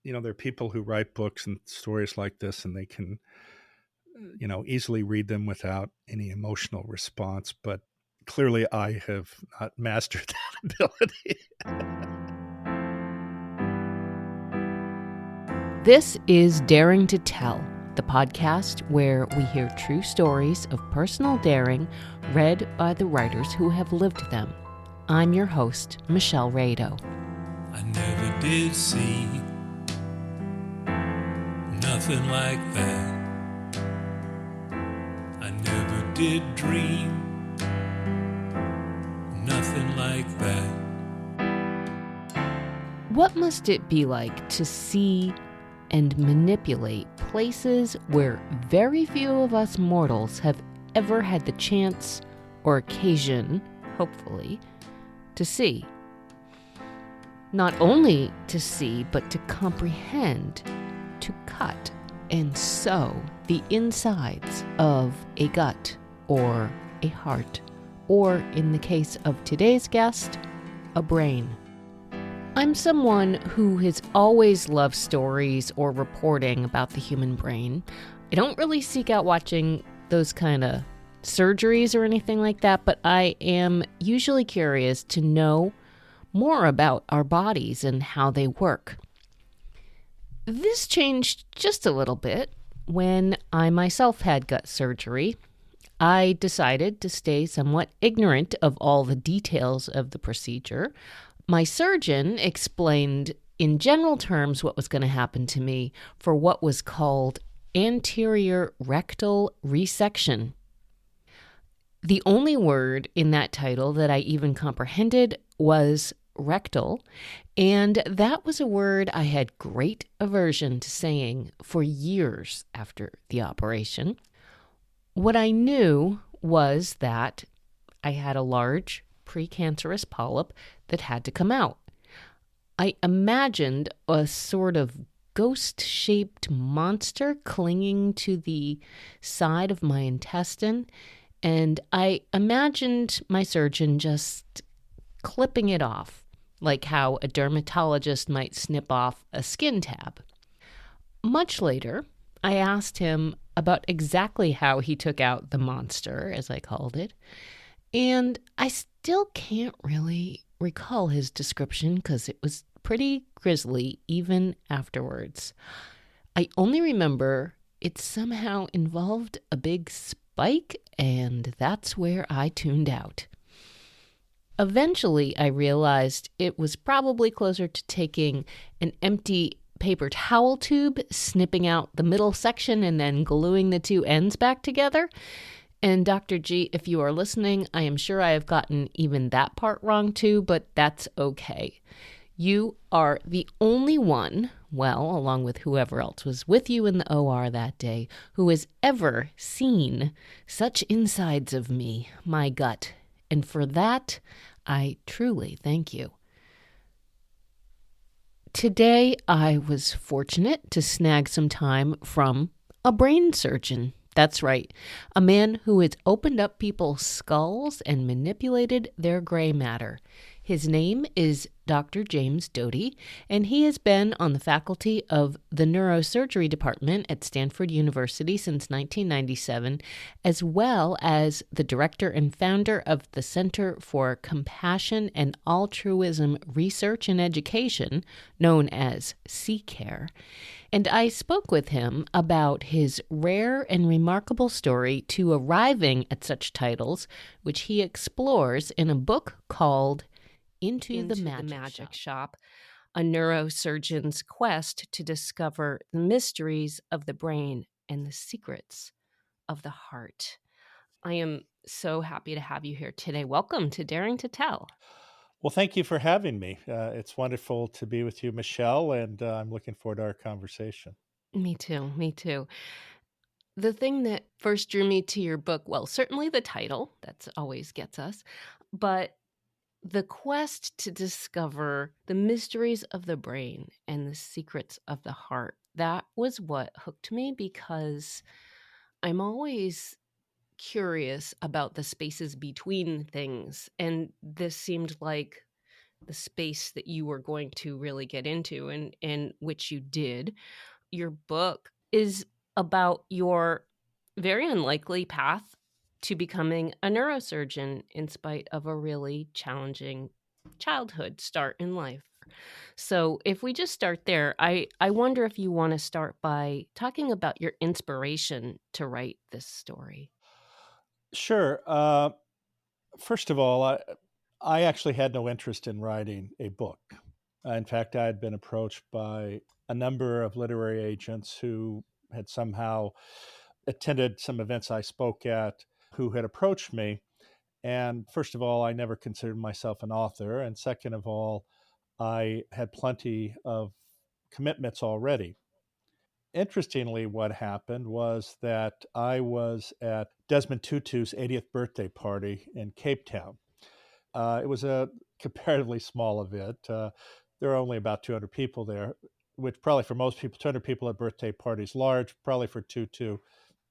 there are people who write books and stories like this, and they can, easily read them without any emotional response. But clearly, I have not mastered that ability. This is Daring to Tell, the podcast where we hear true stories of personal daring read by the writers who have lived them. I'm your host, Michelle Rado. I never did see nothing like that. I never did dream nothing like that. What must it be like to see and manipulate places where very few of us mortals have ever had the chance or occasion, hopefully, to see? Not only to see, but to comprehend, to cut and sew the insides of a gut or a heart, or in the case of today's guest, a brain. I'm someone who has always loved stories or reporting about the human brain. I don't really seek out watching those kind of surgeries or anything like that, but I am usually curious to know more about our bodies and how they work. This changed just a little bit when I myself had gut surgery. I decided to stay somewhat ignorant of all the details of the procedure. My surgeon explained in general terms what was going to happen to me for what was called anterior rectal resection. The only word in that title that I even comprehended was rectal, and that was a word I had great aversion to saying for years after the operation. What I knew was that I had a large precancerous polyp that had to come out. I imagined a sort of ghost-shaped monster clinging to the side of my intestine, and I imagined my surgeon just clipping it off, like how a dermatologist might snip off a skin tab. Much later, I asked him about exactly how he took out the monster, as I called it, and I still can't really recall his description because it was pretty grisly even afterwards. I only remember it somehow involved a big spike, and that's where I tuned out. Eventually, I realized it was probably closer to taking an empty paper towel tube, snipping out the middle section, and then gluing the two ends back together. And Dr. G, if you are listening, I am sure I have gotten even that part wrong too, but that's okay. You are the only one, well, along with whoever else was with you in the OR that day, who has ever seen such insides of me, my gut. And for that, I truly thank you. Today, I was fortunate to snag some time from a brain surgeon. That's right, a man who has opened up people's skulls and manipulated their gray matter. His name is Dr. James Doty, and he has been on the faculty of the Neurosurgery Department at Stanford University since 1997, as well as the director and founder of the Center for Compassion and Altruism Research and Education, known as CCARE. And I spoke with him about his rare and remarkable story to arriving at such titles, which he explores in a book called Into the Magic Shop, a neurosurgeon's quest to discover the mysteries of the brain and the secrets of the heart. I am so happy to have you here today. Welcome to Daring to Tell. Well, thank you for having me. It's wonderful to be with you, Michelle, and I'm looking forward to our conversation. Me too. The thing that first drew me to your book, well, certainly the title, that always gets us, but the quest to discover the mysteries of the brain and the secrets of the heart, that was what hooked me, because I'm always curious about the spaces between things. And this seemed like the space that you were going to really get into, and which you did. Your book is about your very unlikely path to becoming a neurosurgeon in spite of a really challenging childhood start in life. So if we just start there, I wonder if you want to start by talking about your inspiration to write this story. Sure. First of all, I actually had no interest in writing a book. In fact, I had been approached by a number of literary agents who had somehow attended some events I spoke at, who had approached me. And first of all, I never considered myself an author. And second of all, I had plenty of commitments already. Interestingly, what happened was that I was at Desmond Tutu's 80th birthday party in Cape Town. It was a comparatively small event. There are only about 200 people there, which probably for most people, 200 people at birthday parties large, probably for Tutu,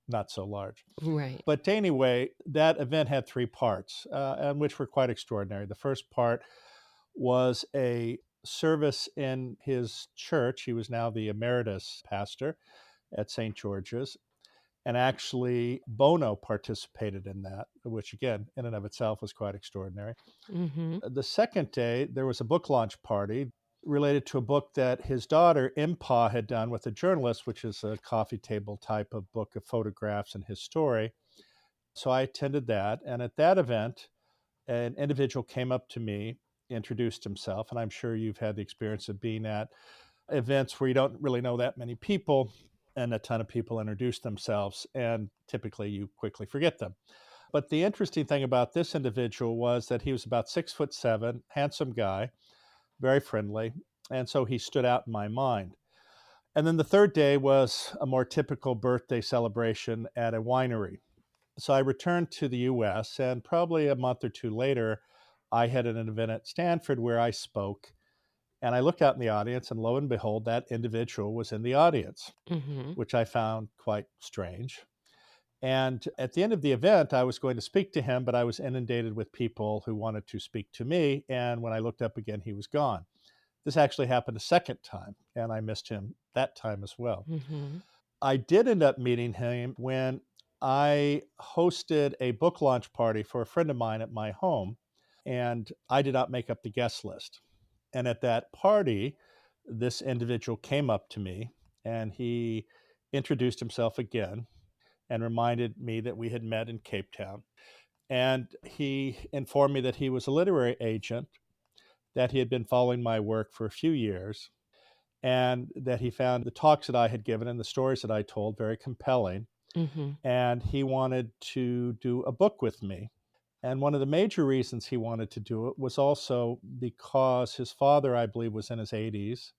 not so large. Right. But anyway, that event had three parts, and which were quite extraordinary. The first part was a service in his church. He was now the emeritus pastor at St. George's. And actually, Bono participated in that, which again, in and of itself, was quite extraordinary. Mm-hmm. The second day, there was a book launch party related to a book that his daughter, Impa, had done with a journalist, which is a coffee table type of book of photographs and his story. So I attended that. And at that event, an individual came up to me, introduced himself. And I'm sure you've had the experience of being at events where you don't really know that many people, and a ton of people introduce themselves, and typically you quickly forget them. But the interesting thing about this individual was that he was about 6'7", handsome guy, very friendly, and so he stood out in my mind. And then the third day was a more typical birthday celebration at a winery. So I returned to the US, and probably a month or two later, I had an event at Stanford where I spoke. And I looked out in the audience, and lo and behold, that individual was in the audience, Mm-hmm. which I found quite strange. And at the end of the event, I was going to speak to him, but I was inundated with people who wanted to speak to me. And when I looked up again, he was gone. This actually happened a second time, and I missed him that time as well. Mm-hmm. I did end up meeting him when I hosted a book launch party for a friend of mine at my home, and I did not make up the guest list. And at that party, this individual came up to me and he introduced himself again and reminded me that we had met in Cape Town. And he informed me that he was a literary agent, that he had been following my work for a few years, and that he found the talks that I had given and the stories that I told very compelling. Mm-hmm. And he wanted to do a book with me. And one of the major reasons he wanted to do it was also because his father, I believe, was in his 80s.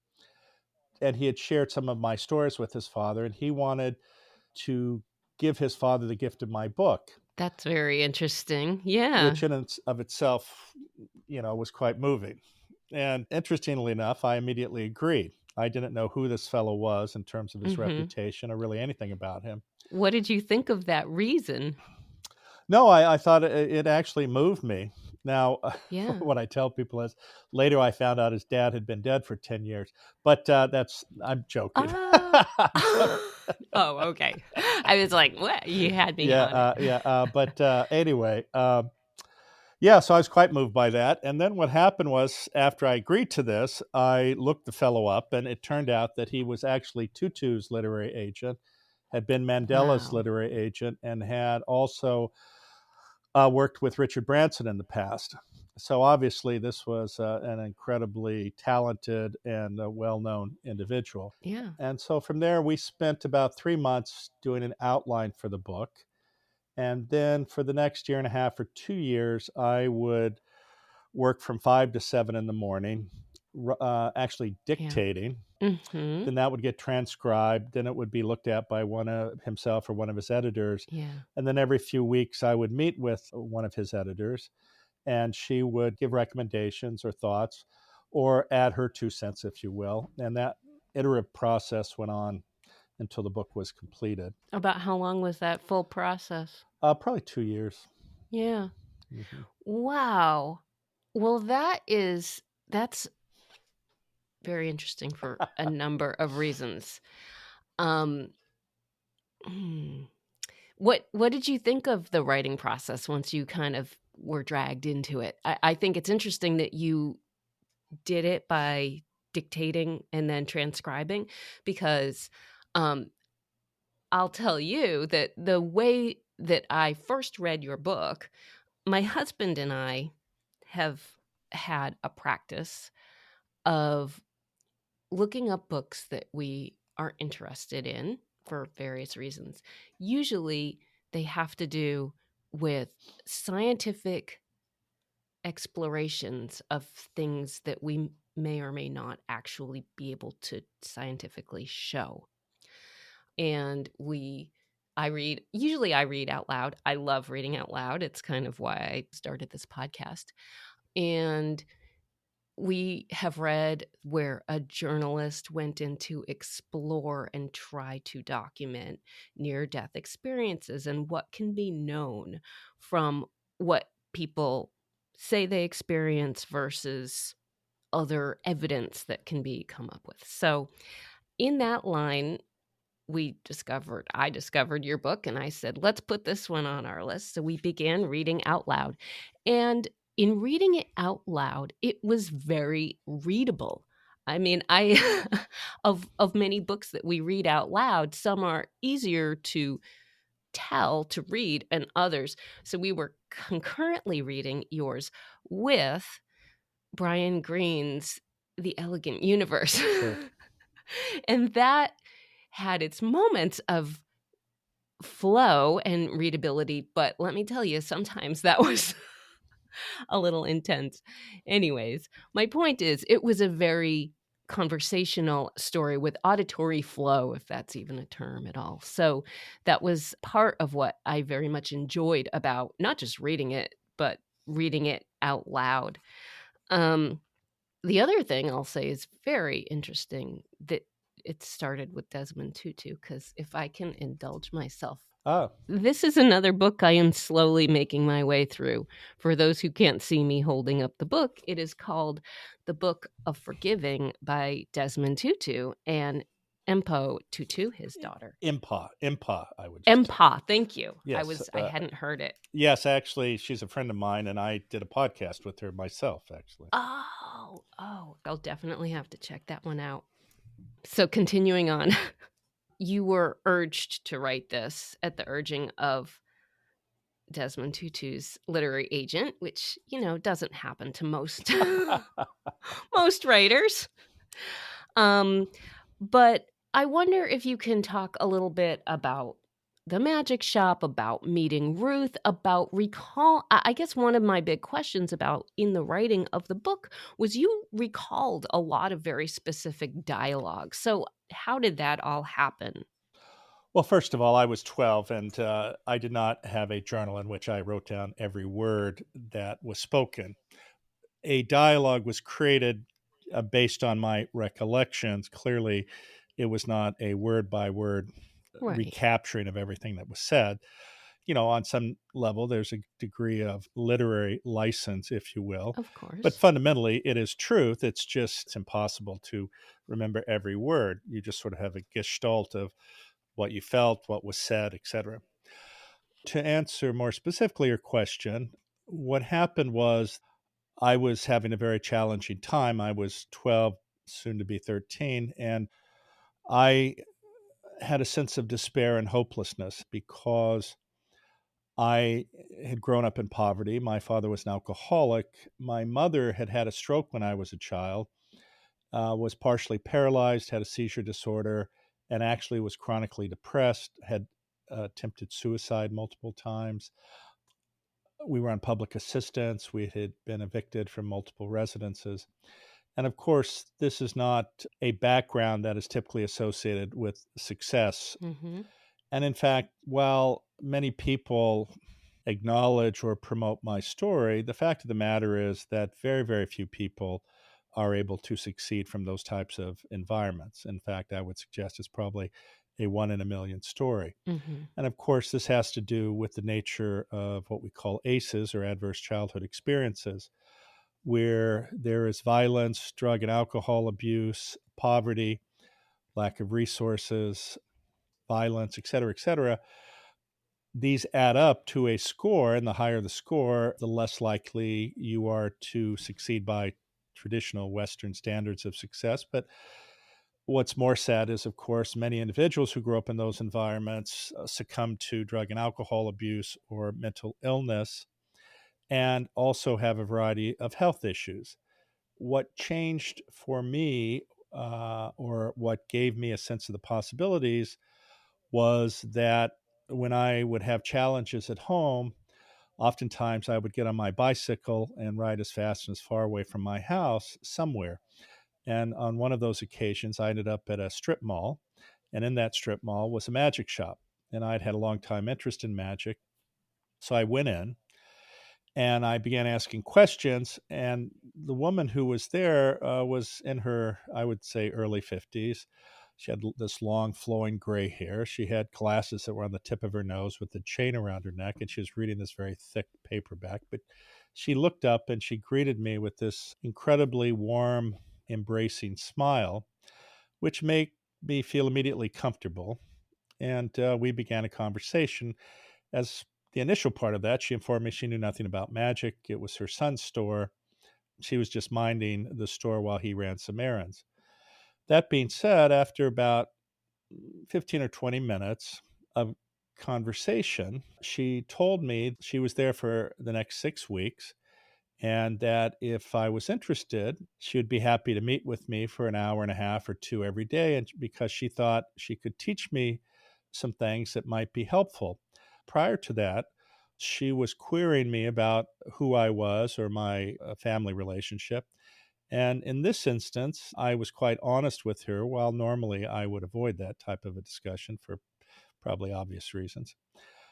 And he had shared some of my stories with his father, and he wanted to give his father the gift of my book, That's very interesting. Yeah. which in and of itself, was quite moving. And interestingly enough, I immediately agreed. I didn't know who this fellow was in terms of his Mm-hmm. reputation or really anything about him. What did you think of that reason? No, I thought it actually moved me. Now, Yeah. what I tell people is later I found out his dad had been dead for 10 years, but I'm joking. Ah. I'm joking. Oh, okay. I was like, what? You had me on it. But anyway, yeah, so I was quite moved by that. And then what happened was after I agreed to this, I looked the fellow up, and it turned out that he was actually Tutu's literary agent, had been Mandela's Wow. literary agent, and had also worked with Richard Branson in the past. So obviously, this was an incredibly talented and well-known individual. Yeah. And so from there, we spent about 3 months doing an outline for the book. And then for the next year and a half or 2 years, I would work from 5 to 7 in the morning, actually Yeah. dictating. Mm-hmm. Then that would get transcribed. Then it would be looked at by one of himself or one of his editors. Yeah. And then every few weeks, I would meet with one of his editors, and she would give recommendations or thoughts or add her 2 cents, if you will. And that iterative process went on until the book was completed. About how long was that full process? Probably 2 years. Yeah. Mhm. Wow. Well, that is That's very interesting for a number of reasons. Um, hmm. What did you think of the writing process once you kind of were dragged into it? I think it's interesting that you did it by dictating and then transcribing, because I'll tell you that the way that I first read your book, my husband and I have had a practice of looking up books that we are interested in for various reasons. Usually they have to do with scientific explorations of things that we may or may not actually be able to scientifically show. And I read out loud. I love reading out loud. It's kind of why I started this podcast. And we have read where a journalist went in to explore and try to document near-death experiences and what can be known from what people say they experience versus other evidence that can be come up with. So in that line, I discovered your book, and I said, let's put this one on our list. So we began reading out loud. And in reading it out loud, it was very readable. I mean, of many books that we read out loud, some are easier to read, and others. So we were concurrently reading yours with Brian Greene's The Elegant Universe. Sure. And that had its moments of flow and readability, but let me tell you, sometimes that was a little intense. Anyways, my point is, it was a very conversational story with auditory flow, if that's even a term at all. So that was part of what I very much enjoyed about not just reading it, but reading it out loud. The other thing I'll say is very interesting that it started with Desmond Tutu, because if I can indulge myself, this is another book I am slowly making my way through. For those who can't see me holding up the book, it is called The Book of Forgiving by Desmond Tutu and Mpo Tutu, his daughter. Impa, I would just Mpa, thank you. Yes, I hadn't heard it. Yes, actually, she's a friend of mine, and I did a podcast with her myself, actually. Oh, I'll definitely have to check that one out. So continuing on, you were urged to write this at the urging of Desmond Tutu's literary agent, which, doesn't happen to most most writers. But I wonder if you can talk a little bit about the magic shop, about meeting Ruth, about recall. I guess one of my big questions about in the writing of the book was you recalled a lot of very specific dialogue. So how did that all happen? Well, first of all, I was 12, and I did not have a journal in which I wrote down every word that was spoken. A dialogue was created based on my recollections. Clearly, it was not a word-by-word recapturing of everything that was said. On some level, there's a degree of literary license, if you will. Of course. But fundamentally, it is truth. It's just impossible to remember every word. You just sort of have a gestalt of what you felt, what was said, etc. To answer more specifically your question, what happened was I was having a very challenging time. I was 12, soon to be 13, and I had a sense of despair and hopelessness because I had grown up in poverty. My father was an alcoholic. My mother had had a stroke when I was a child, was partially paralyzed, had a seizure disorder, and actually was chronically depressed, had attempted suicide multiple times. We were on public assistance. We had been evicted from multiple residences. And of course, this is not a background that is typically associated with success. Mm-hmm. And in fact, while many people acknowledge or promote my story, the fact of the matter is that very, very few people are able to succeed from those types of environments. In fact, I would suggest it's probably a 1 in a million story. Mm-hmm. And of course, this has to do with the nature of what we call ACEs, or adverse childhood experiences. where there is violence, drug and alcohol abuse, poverty, lack of resources, violence, et cetera, these add up to a score, and the higher the score, the less likely you are to succeed by traditional Western standards of success. But what's more sad is, of course, many individuals who grow up in those environments succumb to drug and alcohol abuse or mental illness and also have a variety of health issues. What changed for me, or what gave me a sense of the possibilities, was that when I would have challenges at home, oftentimes I would get on my bicycle and ride as fast and as far away from my house somewhere. And on one of those occasions, I ended up at a strip mall. And in that strip mall was a magic shop. And I'd had a long time interest in magic. So I went in and I began asking questions. And the woman who was there was in her, I would say, early 50s. She had this long, flowing gray hair. She had glasses that were on the tip of her nose with a chain around her neck, and she was reading this very thick paperback. But she looked up and she greeted me with this incredibly warm, embracing smile, which made me feel immediately comfortable. And we began a conversation. As the initial part of that, she informed me she knew nothing about magic. It was her son's store. She was just minding the store while he ran some errands. That being said, after about 15 or 20 minutes of conversation, she told me she was there for the next 6 weeks and that if I was interested, she would be happy to meet with me for an hour and a half or two every day. And because she thought she could teach me some things that might be helpful. Prior to that, she was querying me about who I was or my family relationship. And in this instance, I was quite honest with her, while normally I would avoid that type of a discussion for probably obvious reasons.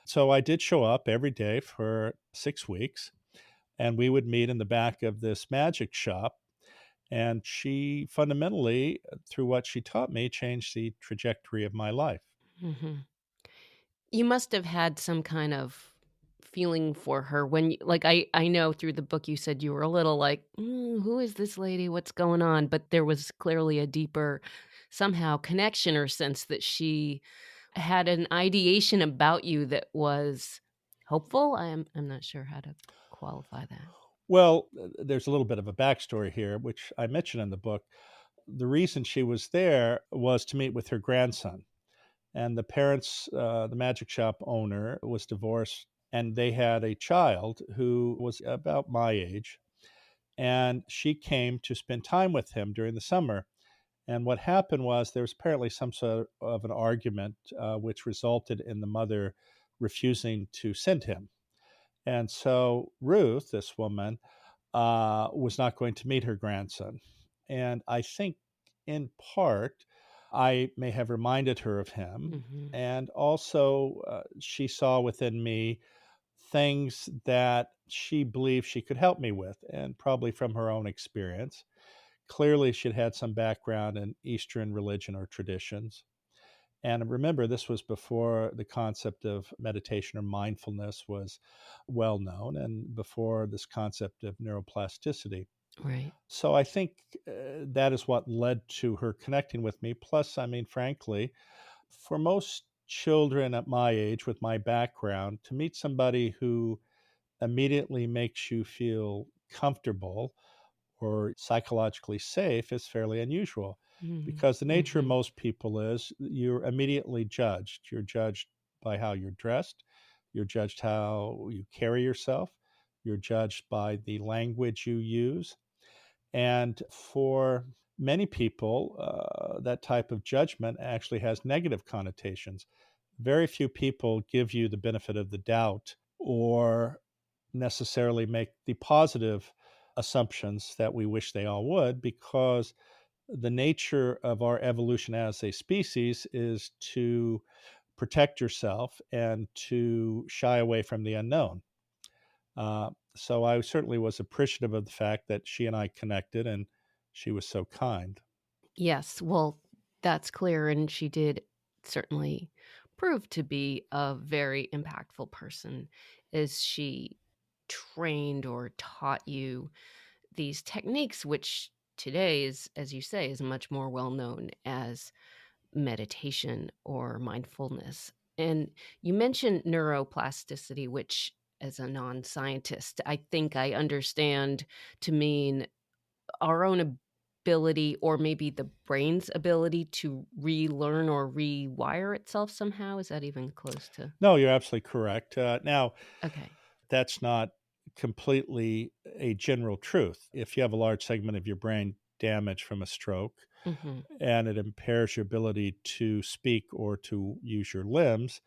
So I did show up every day for 6 weeks, and we would meet in the back of this magic shop. And she fundamentally, through what she taught me, changed the trajectory of my life. Mhm. You must have had some kind of feeling for her when you like, I know through the book you said you were a little like, "Who is this lady? What's going on?" But there was clearly a deeper, somehow, connection or sense that she had an ideation about you that was hopeful? I'm not sure how to qualify that. Well, there's a little bit of a backstory here, which I mentioned in the book. The reason she was there was to meet with her grandson. And the parents, the magic shop owner, was divorced, and they had a child who was about my age. And she came to spend time with him during the summer. And what happened was there was apparently some sort of an argument, which resulted in the mother refusing to send him. And so Ruth, this woman, was not going to meet her grandson. And I think in part, I may have reminded her of him. Mhm. And also, she saw within me things that she believed she could help me with, and probably from her own experience. Clearly, she'd had some background in Eastern religion or traditions. And remember, this was before the concept of meditation or mindfulness was well known, and before this concept of neuroplasticity. Right. So I think that is what led to her connecting with me. Plus, I mean, frankly, for most children at my age with my background, to meet somebody who immediately makes you feel comfortable or psychologically safe is fairly unusual, Mhm. because the nature of Mhm. most people is you're immediately judged. You're judged by how you're dressed, you're judged how you carry yourself, you're judged by the language you use. And for many people, that type of judgment actually has negative connotations. Very few people give you the benefit of the doubt or necessarily make the positive assumptions that we wish they all would, because the nature of our evolution as a species is to protect yourself and to shy away from the unknown. So I certainly was appreciative of the fact that she and I connected, and she was so kind. Yes, well, that's clear, and she did certainly prove to be a very impactful person as she trained or taught you these techniques, which today is, as you say, is much more well known as meditation or mindfulness. And you mentioned neuroplasticity, which, as a non scientist, I think I understand to mean our own ability, or maybe the brain's ability, to relearn or rewire itself somehow. Is that even close to? No, you're absolutely correct. Now, Okay. that's not completely a general truth. If you have a large segment of your brain damaged from a stroke Mm-hmm. and it impairs your ability to speak or to use your limbs,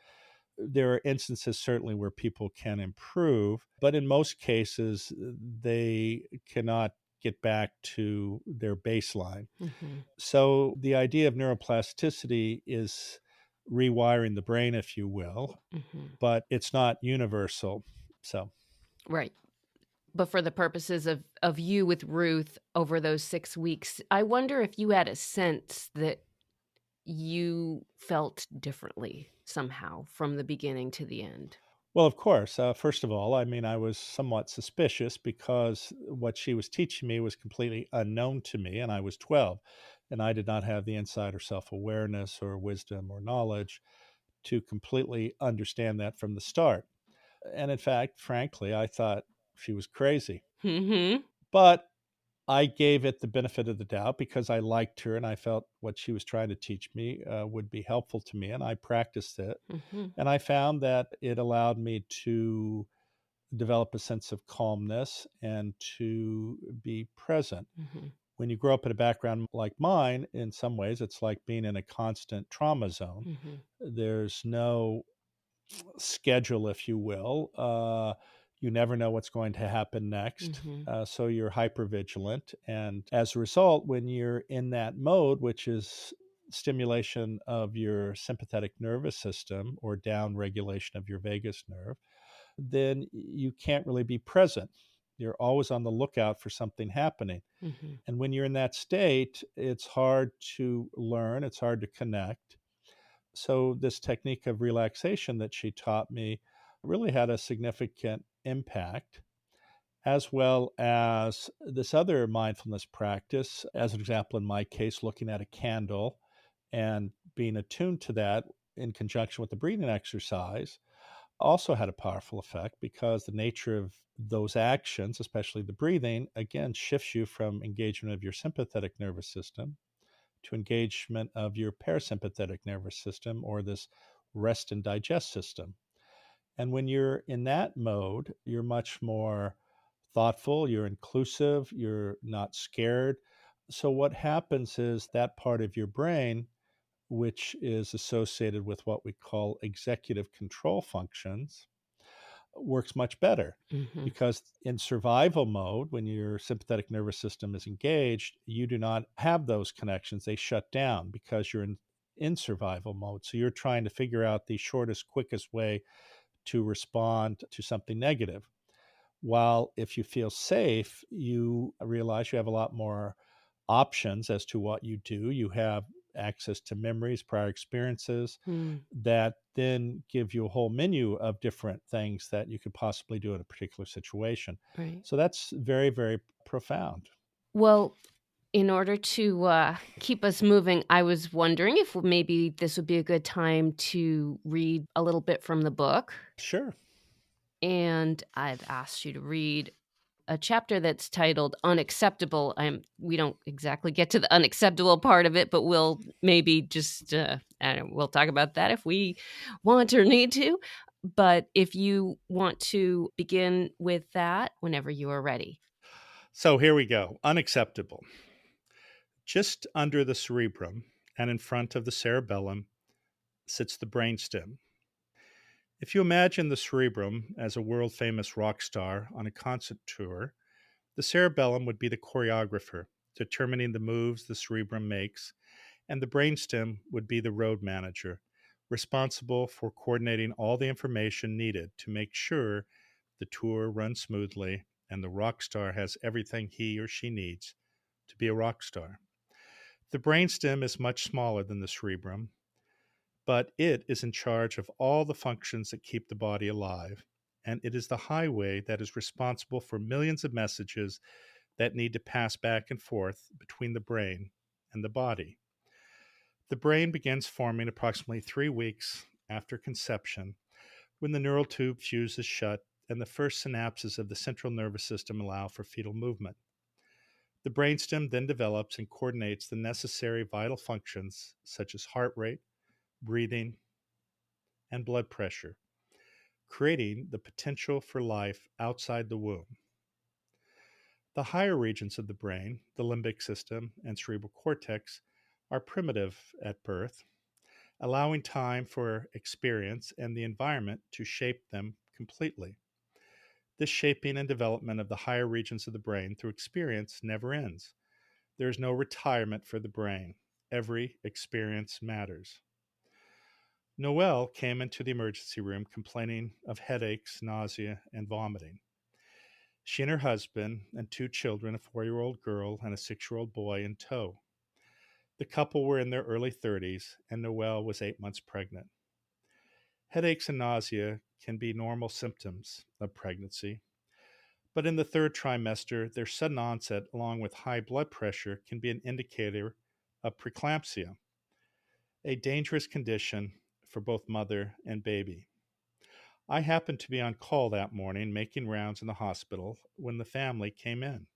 there are instances certainly where people can improve, but in most cases, they cannot get back to their baseline. Mm-hmm. So the idea of neuroplasticity is rewiring the brain, if you will, Mm-hmm. but it's not universal. So, Right. But for the purposes of you with Ruth over those 6 weeks, I wonder if you had a sense that you felt differently somehow from the beginning to the end. well, of course, first of all, I mean, I was somewhat suspicious because what she was teaching me was completely unknown to me, and I was 12, and I did not have the insight or self awareness or wisdom or knowledge to completely understand that from the start. And in fact, frankly, I thought she was crazy. Mm-hmm. But I gave it the benefit of the doubt because I liked her and I felt what she was trying to teach me would be helpful to me. And I practiced it. Mm-hmm. And I found that it allowed me to develop a sense of calmness and to be present. Mm-hmm. When you grow up in a background like mine, in some ways, it's like being in a constant trauma zone. Mm-hmm. There's no schedule, if you will. You never know what's going to happen next. Mm-hmm. So you're hyper vigilant. And as a result, when you're in that mode, which is stimulation of your sympathetic nervous system or down regulation of your vagus nerve, then you can't really be present. You're always on the lookout for something happening. Mm-hmm. And when you're in that state, it's hard to learn, it's hard to connect. So, this technique of relaxation that she taught me really had a significant impact, as well as this other mindfulness practice. As an example, in my case, looking at a candle and being attuned to that in conjunction with the breathing exercise also had a powerful effect because the nature of those actions, especially the breathing, again shifts you from engagement of your sympathetic nervous system to engagement of your parasympathetic nervous system or this rest and digest system. And when you're in that mode, you're much more thoughtful, you're inclusive, you're not scared. So, what happens is that part of your brain, which is associated with what we call executive control functions, works much better Mm-hmm. because in survival mode, when your sympathetic nervous system is engaged, you do not have those connections. They shut down because you're in survival mode. So you're trying to figure out the shortest, quickest way to respond to something negative. While if you feel safe, you realize you have a lot more options as to what you do. You have access to memories, prior experiences Mm. that then give you a whole menu of different things that you could possibly do in a particular situation. Right. So that's very, very profound. Well, in order to keep us moving, I was wondering if maybe this would be a good time to read a little bit from the book. Sure. And I've asked you to read a chapter that's titled Unacceptable. We don't exactly get to the unacceptable part of it, but we'll maybe just, I don't know, we'll talk about that if we want or need to. But if you want to begin with that whenever you are ready. So here we go. Unacceptable. Just under the cerebrum and in front of the cerebellum sits the brainstem. If you imagine the cerebrum as a world famous rock star on a concert tour, the cerebellum would be the choreographer, determining the moves the cerebrum makes, and the brainstem would be the road manager, responsible for coordinating all the information needed to make sure the tour runs smoothly and the rock star has everything he or she needs to be a rock star. The brainstem is much smaller than the cerebrum, but it is in charge of all the functions that keep the body alive, and it is the highway that is responsible for millions of messages that need to pass back and forth between the brain and the body. The brain begins forming approximately 3 weeks after conception when the neural tube fuses shut and the first synapses of the central nervous system allow for fetal movement. The brainstem then develops and coordinates the necessary vital functions such as heart rate, breathing, and blood pressure, creating the potential for life outside the womb. The higher regions of the brain, the limbic system and cerebral cortex, are primitive at birth, allowing time for experience and the environment to shape them completely. This shaping and development of the higher regions of the brain through experience never ends. There is no retirement for the brain. Every experience matters. Noelle came into the emergency room complaining of headaches, nausea, and vomiting. She and her husband and 2 children, a 4-year-old girl and a 6-year-old boy, in tow. The couple were in their early 30s, and Noelle was 8 months pregnant. Headaches and nausea can be normal symptoms of pregnancy, but in the 3rd trimester, their sudden onset, along with high blood pressure, can be an indicator of preeclampsia, a dangerous condition for both mother and baby. I happened to be on call that morning, making rounds in the hospital when the family came in.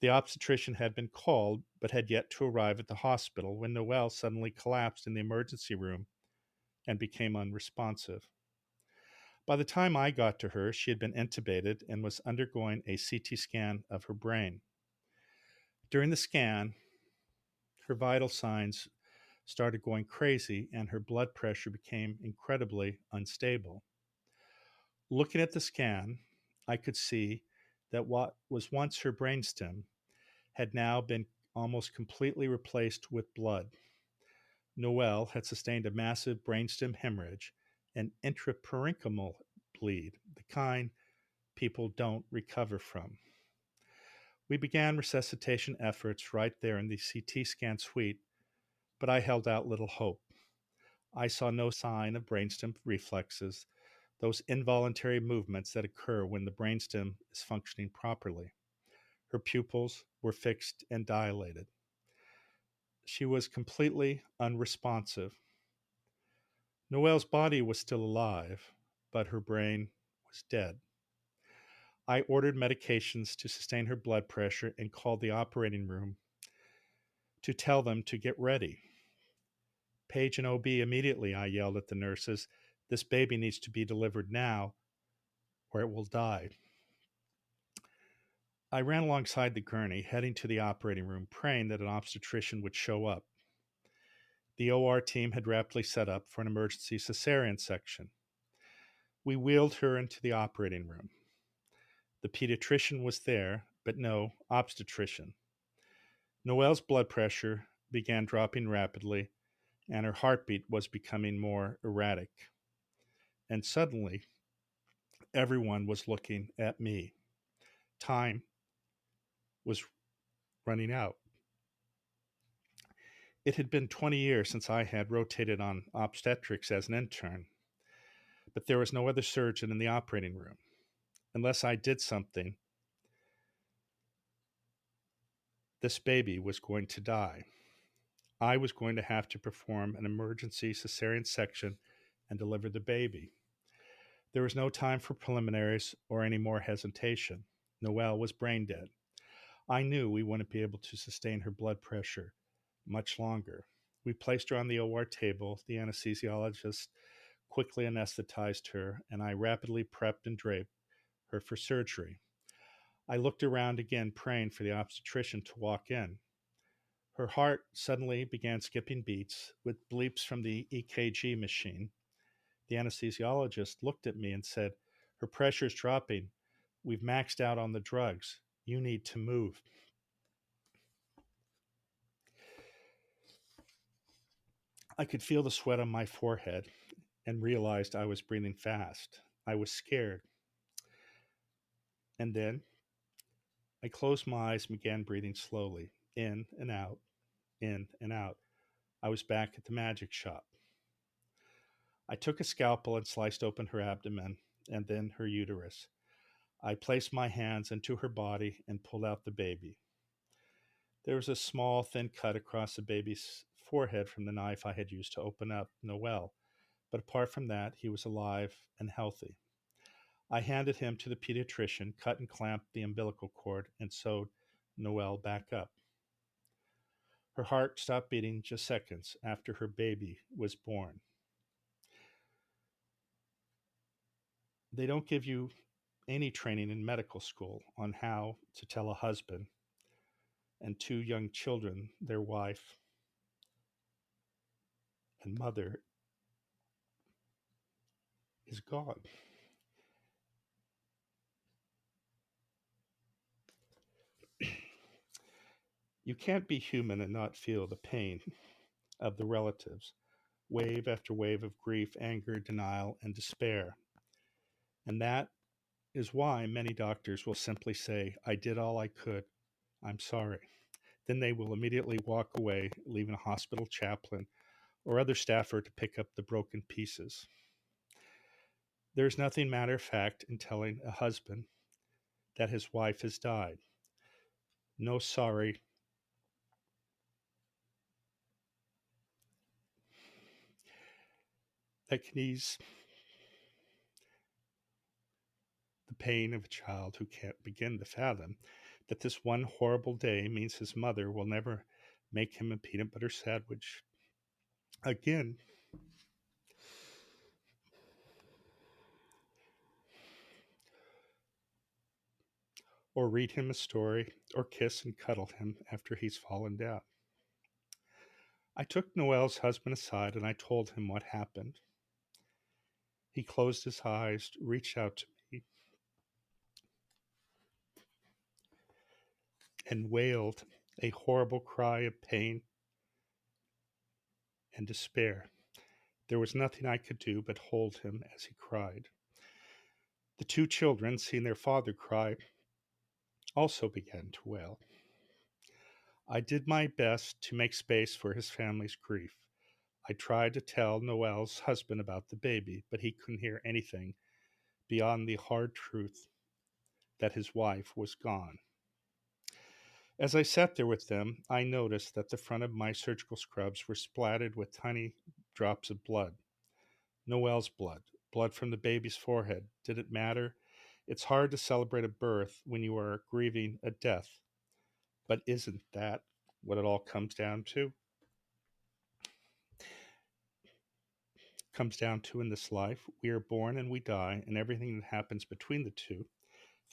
The obstetrician had been called, but had yet to arrive at the hospital when Noelle suddenly collapsed in the emergency room and became unresponsive. By the time I got to her, she had been intubated and was undergoing a CT scan of her brain. During the scan, her vital signs started going crazy and her blood pressure became incredibly unstable. Looking at the scan, I could see that what was once her brainstem had now been almost completely replaced with blood. Noelle had sustained a massive brainstem hemorrhage, an intraparenchymal bleed, the kind people don't recover from. We began resuscitation efforts right there in the CT scan suite, but I held out little hope. I saw no sign of brainstem reflexes, those involuntary movements that occur when the brainstem is functioning properly. Her pupils were fixed and dilated. She was completely unresponsive. Noelle's body was still alive, but her brain was dead. I ordered medications to sustain her blood pressure and called the operating room to tell them to get ready. Page an OB immediately, I yelled at the nurses. This baby needs to be delivered now or it will die. I ran alongside the gurney, heading to the operating room, praying that an obstetrician would show up. The OR team had rapidly set up for an emergency cesarean section. We wheeled her into the operating room. The pediatrician was there, but no obstetrician. Noelle's blood pressure began dropping rapidly, and her heartbeat was becoming more erratic. And suddenly, everyone was looking at me. Time was running out. It had been 20 years since I had rotated on obstetrics as an intern, but there was no other surgeon in the operating room. Unless I did something, this baby was going to die. I was going to have to perform an emergency cesarean section and deliver the baby. There was no time for preliminaries or any more hesitation. Noelle was brain dead. I knew we wouldn't be able to sustain her blood pressure much longer. We placed her on the OR table. The anesthesiologist quickly anesthetized her, and I rapidly prepped and draped her for surgery. I looked around again, praying for the obstetrician to walk in. Her heart suddenly began skipping beats with bleeps from the EKG machine. The anesthesiologist looked at me and said, "Her pressure's dropping. We've maxed out on the drugs. You need to move." I could feel the sweat on my forehead and realized I was breathing fast. I was scared. And then I closed my eyes and began breathing slowly, in and out, in and out. I was back at the magic shop. I took a scalpel and sliced open her abdomen and then her uterus. I placed my hands into her body and pulled out the baby. There was a small, thin cut across the baby's forehead from the knife I had used to open up Noel, but apart from that, he was alive and healthy. I handed him to the pediatrician, cut and clamped the umbilical cord, and sewed Noelle back up. Her heart stopped beating just seconds after her baby was born. They don't give you any training in medical school on how to tell a husband and two young children, their wife and mother, is gone. You can't be human and not feel the pain of the relatives, wave after wave of grief, anger, denial, and despair. And that is why many doctors will simply say, I did all I could, I'm sorry. Then they will immediately walk away, leaving a hospital chaplain or other staffer to pick up the broken pieces. There's nothing matter of fact in telling a husband that his wife has died. No sorry. That can ease the pain of a child who can't begin to fathom that this one horrible day means his mother will never make him a peanut butter sandwich again. Or read him a story, or kiss and cuddle him after he's fallen down. I took Noel's husband aside and I told him what happened. He closed his eyes, reached out to me, and wailed a horrible cry of pain and despair. There was nothing I could do but hold him as he cried. The two children, seeing their father cry, also began to wail. I did my best to make space for his family's grief. I tried to tell Noel's husband about the baby, but he couldn't hear anything beyond the hard truth that his wife was gone. As I sat there with them, I noticed that the front of my surgical scrubs were splattered with tiny drops of blood. Noel's blood, blood from the baby's forehead. Did it matter? It's hard to celebrate a birth when you are grieving a death. But isn't that what it all comes down to? Comes down to in this life, we are born and we die, and everything that happens between the two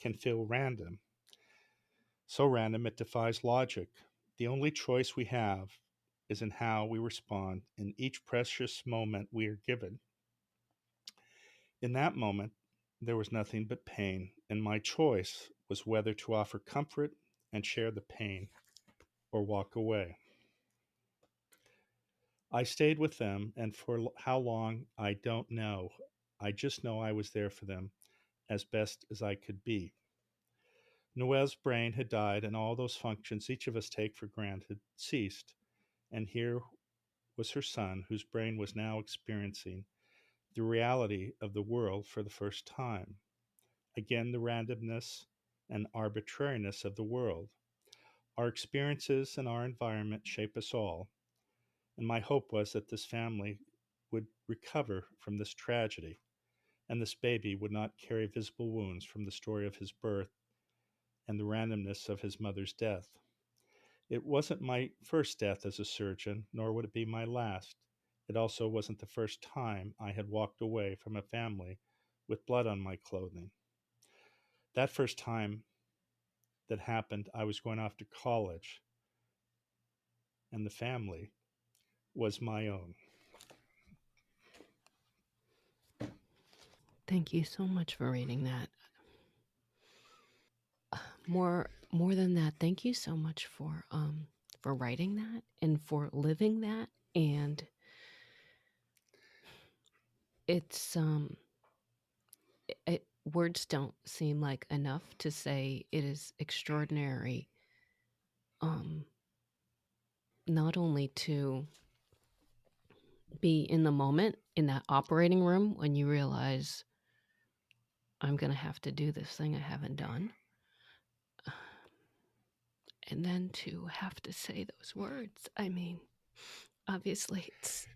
can feel random. So random it defies logic. The only choice we have is in how we respond in each precious moment we are given. In that moment, there was nothing but pain, and my choice was whether to offer comfort and share the pain or walk away. I stayed with them, and for how long, I don't know. I just know I was there for them as best as I could be. Noelle's brain had died, and all those functions each of us take for granted ceased. And here was her son, whose brain was now experiencing the reality of the world for the first time. Again, the randomness and arbitrariness of the world. Our experiences and our environment shape us all, and my hope was that this family would recover from this tragedy, and this baby would not carry visible wounds from the story of his birth and the randomness of his mother's death. It wasn't my first death as a surgeon, nor would it be my last. It also wasn't the first time I had walked away from a family with blood on my clothing. That first time that happened, I was going off to college, and the family was my own. Thank you so much for reading that. More than that, thank you so much for writing that and for living that. And it's words don't seem like enough to say it is extraordinary. Not only to be in the moment in that operating room when you realize I'm going to have to do this thing I haven't done. And then to have to say those words. I mean, obviously it's...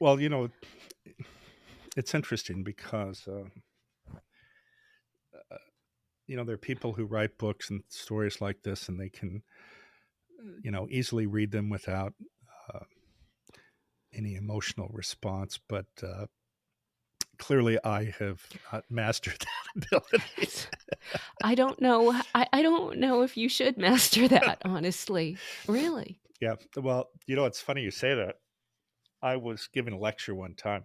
Well, it's interesting because, there are people who write books and stories like this, and they can, easily read them without uh, any emotional response. But clearly, I have not mastered that ability. I don't know. I don't know if you should master that, honestly. Really. Yeah. Well, it's funny you say that. I was giving a lecture one time,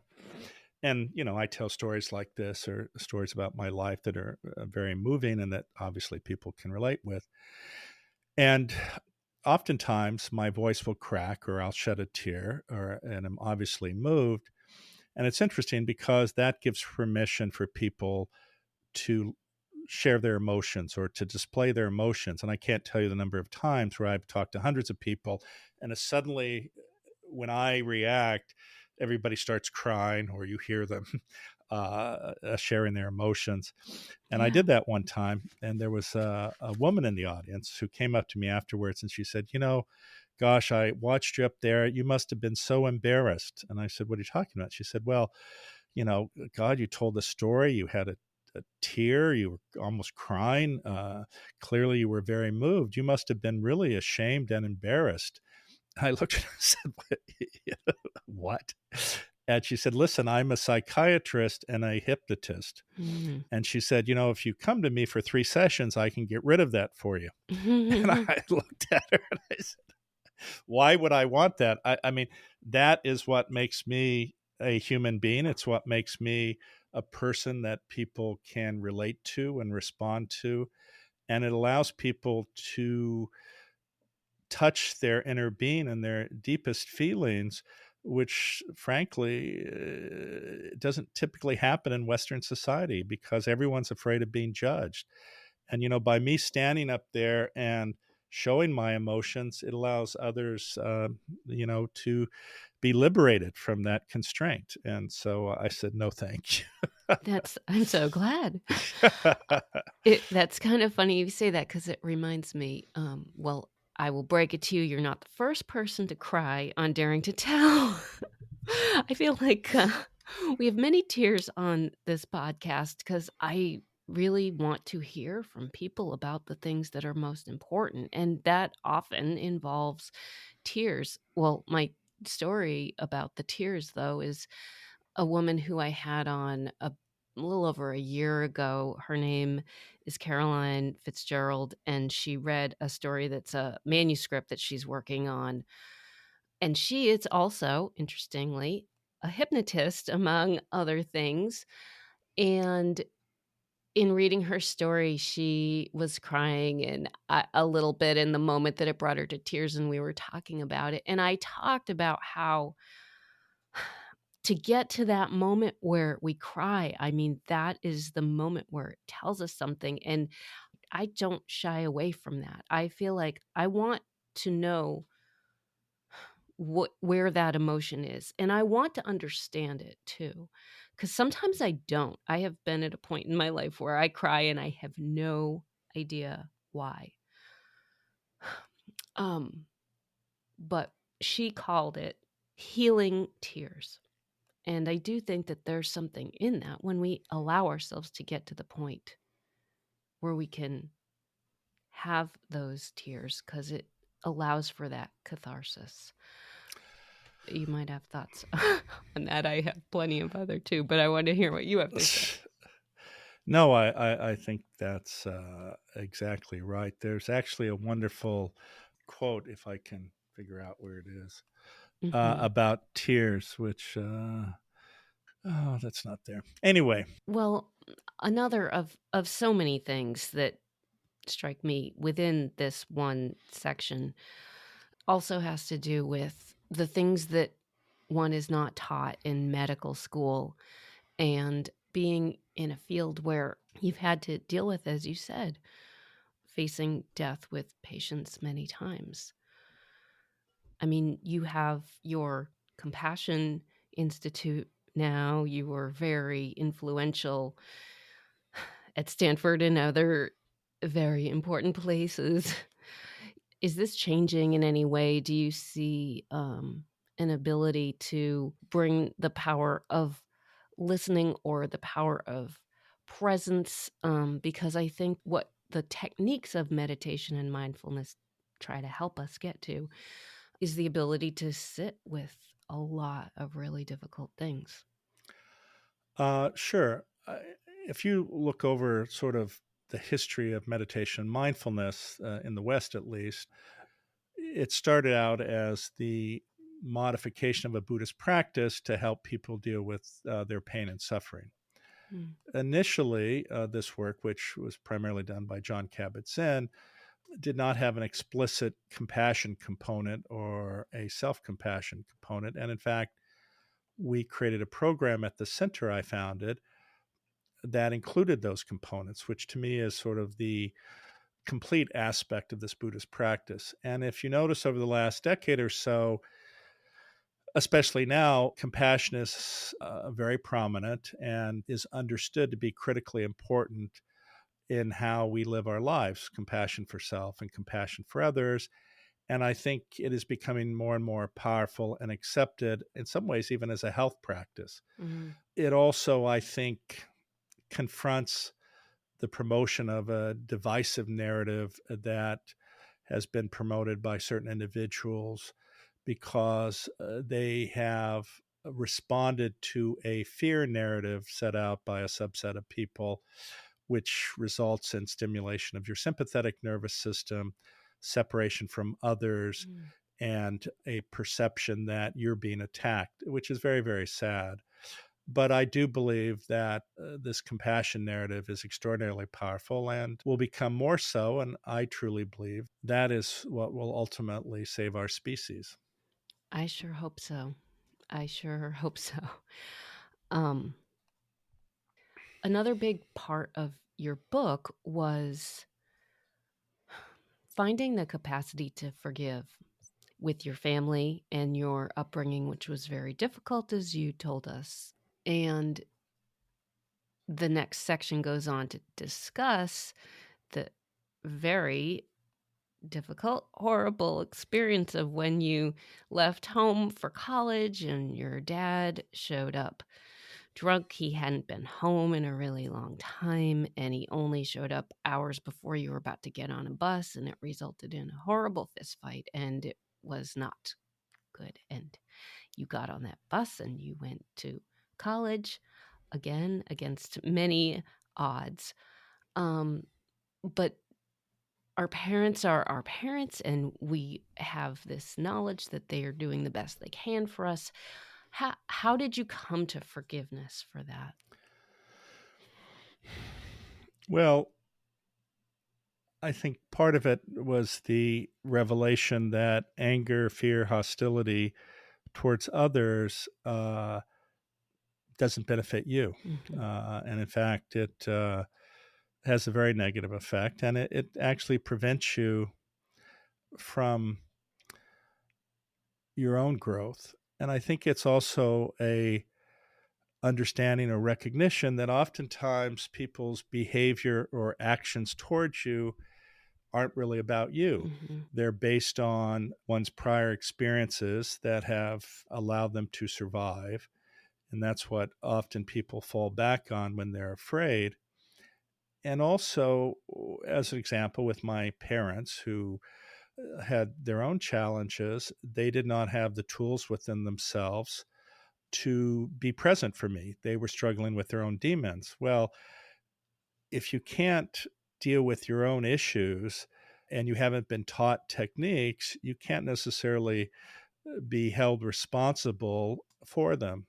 and I tell stories like this, or stories about my life that are very moving and that obviously people can relate with. And oftentimes my voice will crack, or I'll shed a tear, and I'm obviously moved. And it's interesting because that gives permission for people to share their emotions or to display their emotions. And I can't tell you the number of times where I've talked to hundreds of people, and suddenly when I react, everybody starts crying, or you hear them sharing their emotions. And I did that one time, and there was a woman in the audience who came up to me afterwards, and she said, gosh, I watched you up there. You must have been so embarrassed. And I said, what are you talking about? She said, well, God, you told a story. You had a tear. You were almost crying. Clearly, you were very moved. You must have been really ashamed and embarrassed. I looked at her and said, what? And she said, listen, I'm a psychiatrist and a hypnotist. Mm-hmm. And she said, if you come to me for 3 sessions, I can get rid of that for you. And I looked at her and I said, why would I want that? I mean, that is what makes me a human being. It's what makes me a person that people can relate to and respond to. And it allows people to touch their inner being and their deepest feelings, which frankly doesn't typically happen in Western society because everyone's afraid of being judged. And, by me standing up there and showing my emotions, it allows others, to be liberated from that constraint. And so I said, no, thank you. I'm so glad. That's kind of funny you say that, because it reminds me, well, I will break it to you. You're not the first person to cry on Daring to Tell. I feel like we have many tears on this podcast because I really want to hear from people about the things that are most important. And that often involves tears. Well, my story about the tears, though, is a woman who I had on a little over a year ago. Her name is Caroline Fitzgerald, and she read a story that's a manuscript that she's working on. And she is also, interestingly, a hypnotist, among other things. And in reading her story, she was crying and a little bit in the moment that it brought her to tears, and we were talking about it. And I talked about how to get to that moment where we cry, I mean, that is the moment where it tells us something. And I don't shy away from that. I feel like I want to know where that emotion is. And I want to understand it too. Because sometimes I don't. I have been at a point in my life where I cry and I have no idea why. But she called it healing tears. And I do think that there's something in that when we allow ourselves to get to the point where we can have those tears, because it allows for that catharsis. You might have thoughts on that. I have plenty of other too, but I want to hear what you have to say. No, I think that's exactly right. There's actually a wonderful quote, if I can figure out where it is, about tears, which, that's not there. Anyway. Well, another of so many things that strike me within this one section also has to do with the things that one is not taught in medical school, and being in a field where you've had to deal with, as you said, facing death with patients many times. I mean, you have your compassion Institute now. You were very influential at Stanford and other very important places. Is this changing in any way? Do you see an ability to bring the power of listening or the power of presence? Because I think what the techniques of meditation and mindfulness try to help us get to is the ability to sit with a lot of really difficult things. Sure. If you look over sort of the history of meditation and mindfulness in the West, at least, it started out as the modification of a Buddhist practice to help people deal with their pain and suffering. Mm. Initially, this work, which was primarily done by John Kabat-Zinn, did not have an explicit compassion component or a self-compassion component. And in fact, we created a program at the center I founded that included those components, which to me is sort of the complete aspect of this Buddhist practice. And if you notice over the last decade or so, especially now, compassion is very prominent and is understood to be critically important in how we live our lives, compassion for self and compassion for others. And I think it is becoming more and more powerful and accepted, in some ways, even as a health practice. Mm-hmm. It also, I think, confronts the promotion of a divisive narrative that has been promoted by certain individuals because they have responded to a fear narrative set out by a subset of people, which results in stimulation of your sympathetic nervous system, separation from others, and a perception that you're being attacked, which is very, very sad. But I do believe that this compassion narrative is extraordinarily powerful and will become more so. And I truly believe that is what will ultimately save our species. I sure hope so. I sure hope so. Um, Another big part of your book was finding the capacity to forgive with your family and your upbringing, which was very difficult, as you told us. And the next section goes on to discuss the very difficult, horrible experience of when you left home for college and your dad showed up drunk. He hadn't been home in a really long time, and he only showed up hours before you were about to get on a bus, and it resulted in a horrible fist fight, and it was not good. And you got on that bus and you went to college again against many odds. But our parents are our parents, and we have this knowledge that they are doing the best they can for us. How did you come to forgiveness for that? Well, I think part of it was the revelation that anger, fear, hostility towards others doesn't benefit you. Mm-hmm. And in fact, it has a very negative effect, and it actually prevents you from your own growth. And I think it's also a understanding or recognition that oftentimes people's behavior or actions towards you aren't really about you. Mm-hmm. They're based on one's prior experiences that have allowed them to survive. And that's what often people fall back on when they're afraid. And also, as an example, with my parents who had their own challenges, they did not have the tools within themselves to be present for me. They were struggling with their own demons. Well, if you can't deal with your own issues and you haven't been taught techniques, you can't necessarily be held responsible for them.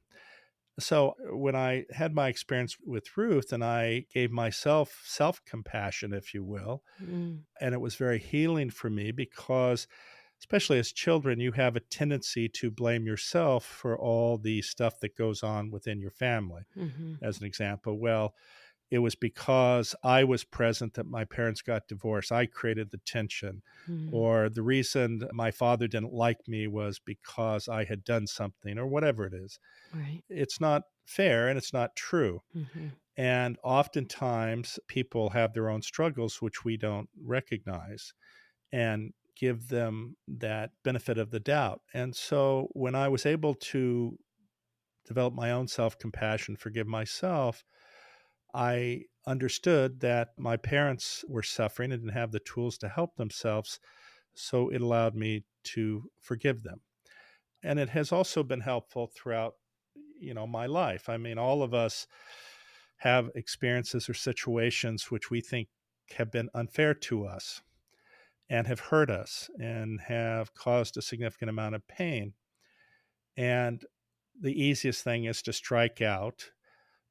So when I had my experience with Ruth and I gave myself self-compassion, if you will, and it was very healing for me because especially as children, you have a tendency to blame yourself for all the stuff that goes on within your family. Mm-hmm. As an example, well, it was because I was present that my parents got divorced. I created the tension. Mm. Or the reason my father didn't like me was because I had done something, or whatever it is. Right. It's not fair and it's not true. Mm-hmm. And oftentimes people have their own struggles, which we don't recognize and give them that benefit of the doubt. And so when I was able to develop my own self compassion, forgive myself, I understood that my parents were suffering and didn't have the tools to help themselves. So it allowed me to forgive them. And it has also been helpful throughout, my life. I mean, all of us have experiences or situations which we think have been unfair to us and have hurt us and have caused a significant amount of pain. And the easiest thing is to strike out